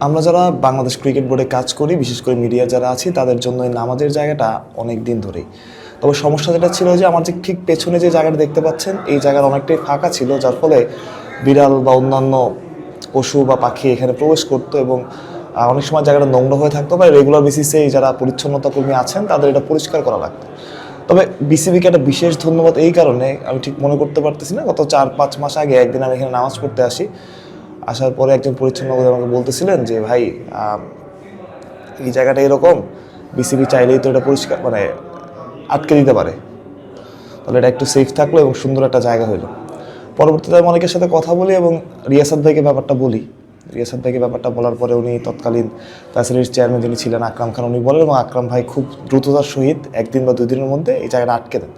আমরা যারা বাংলাদেশ ক্রিকেট বোর্ডে কাজ করি, বিশেষ করে মিডিয়া যারা আছি, তাদের জন্য এই নামাজের জায়গাটা অনেক দিন ধরেই। তবে সমস্যা যেটা ছিল যে আমার যে ঠিক পেছনে যে জায়গাটা দেখতে পাচ্ছেন, এই জায়গার অনেকটাই ফাঁকা ছিল, যার ফলে বিড়াল বা অন্যান্য পশু বা পাখি এখানে প্রবেশ করতো এবং অনেক সময় জায়গাটা নোংরা হয়ে থাকতো বা রেগুলার বেসিসে যারা পরিচ্ছন্নতা কর্মী আছেন তাদের এটা পরিষ্কার করা লাগতো। তবে বিসিবিকে একটা বিশেষ ধন্যবাদ এই কারণে, আমি ঠিক মনে করতে পারতেছি না, গত 4-5 মাস আগে একদিন আমি এখানে নামাজ পড়তে আসি। আসার পরে একজন পরিচ্ছন্ন আমাকে বলতেছিলেন যে ভাই, এই জায়গাটা এরকম, বিসিবি চাইলেই তো এটা পরিষ্কার আটকে দিতে পারে, তাহলে এটা একটু সেফ থাকলো এবং সুন্দর একটা জায়গা হইলো। পরবর্তীতে আমি অনেকের সাথে কথা বলি এবং রিয়াসাত ভাইকে ব্যাপারটা বলি। রিয়াসাত ভাইকে ব্যাপারটা বলার পরে উনি তৎকালীন ফ্যাসিলিটির চেয়ারম্যান যিনি ছিলেন আকরাম খান, উনি বলেন এবং আকরাম ভাই খুব দ্রুততার সহিত 1 দিন বা 2 দিনের মধ্যে এই জায়গাটা আটকে দেন।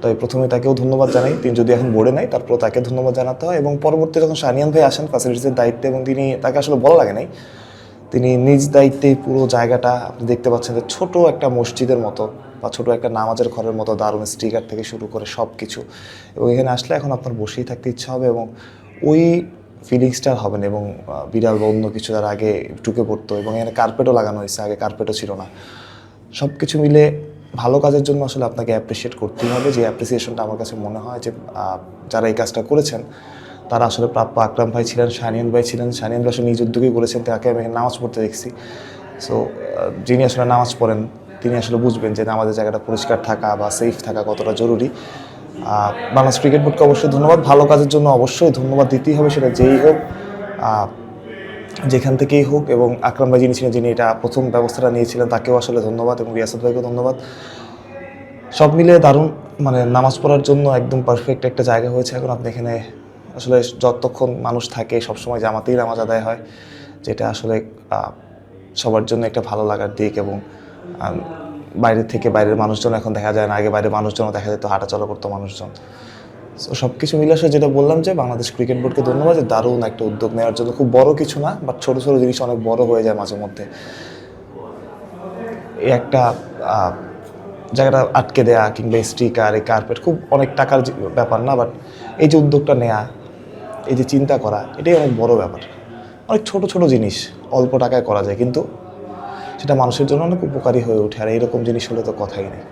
তাই প্রথমে তাকেও ধন্যবাদ জানাই, তিনি যদি এখন বোর্ডে নাই তারপর তাকে ধন্যবাদ জানাতে হয়। এবং পরবর্তী যখন শানিয়ান ভাই আসেন ফ্যাসিলিটিসের দায়িত্বে, এবং তাকে আসলে বলা লাগে নাই, তিনি নিজ দায়িত্বেই পুরো জায়গাটা, আপনি দেখতে পাচ্ছেন যে ছোট একটা মসজিদের মতো বা ছোট একটা নামাজের ঘরের মতো দারুণ স্টিকার থেকে শুরু করে সব কিছু, এবং এখানে আসলে এখন আপনার বসেই থাকতে ইচ্ছা হবে এবং ওই ফিলিংসটা হবে না। এবং বিড়াল বা অন্য কিছু যারা আগে ঢুকে পড়তো, এবং এখানে কার্পেটও লাগানো হয়েছে, আগে কার্পেটও ছিল না। সব কিছু মিলে ভালো কাজের জন্য আসলে আপনাকে অ্যাপ্রিসিয়েট করতেই হবে। যে অ্যাপ্রিসিয়েশনটা আমার কাছে মনে হয় যে যারা এই কাজটা করেছেন তারা আসলে প্রাপ্য। আকরাম ভাই ছিলেন, শানিয়ান ভাই ছিলেন, শানিয়ান ভাই আসলে নিজ উদ্যোগেই করেছেন, তাকে আমি নামাজ পড়তে দেখছি। সো যিনি আসলে নামাজ পড়েন তিনি আসলে বুঝবেন যে আমাদের জায়গাটা পরিষ্কার থাকা বা সেফ থাকা কতটা জরুরি। বাংলাদেশ ক্রিকেট বোর্ডকে অবশ্যই ধন্যবাদ, ভালো কাজের জন্য অবশ্যই ধন্যবাদ দিতেই হবে, সেটা যেই হোক, যেখান থেকেই হোক। এবং আকরাম ভাই যিনি ছিলেন, যিনি এটা প্রথম ব্যবস্থাটা নিয়েছিলেন, তাকেও আসলে ধন্যবাদ, এবং রিয়াসাত ভাইকেও ধন্যবাদ। সব মিলিয়ে দারুণ, নামাজ পড়ার জন্য একদম পারফেক্ট একটা জায়গা হয়েছে। এখন আপনি এখানে আসলে যতক্ষণ মানুষ থাকে সবসময় জামাতেই নামাজ আদায় হয়, যেটা আসলে সবার জন্য একটা ভালো লাগার দিক। এবং বাইরের থেকে বাইরের মানুষজন এখন দেখা যায় না, আগে বাইরের মানুষজনও দেখা যেত, হাঁটাচলা করতো মানুষজন। সো সব কিছু মিলে আসলে যেটা বললাম যে বাংলাদেশ ক্রিকেট বোর্ডকে ধন্যবাদ, যে দারুণ একটা উদ্যোগ নেওয়ার জন্য। খুব বড় কিছু না, বাট ছোটো ছোটো জিনিস অনেক বড় হয়ে যায় মাঝে মধ্যে। এই একটা জায়গাটা আটকে দেয়া কিংবা স্টিকার, এই কার্পেট খুব অনেক টাকার ব্যাপার না, বাট এই যে উদ্যোগটা নেয়া, এই যে চিন্তা করা, এটাই অনেক বড় ব্যাপার। অনেক ছোট ছোট জিনিস অল্প টাকায় করা যায়, কিন্তু সেটা মানুষের জন্য অনেক উপকারী হয়ে ওঠে। আর এইরকম জিনিস হলে তো কথাই নেই।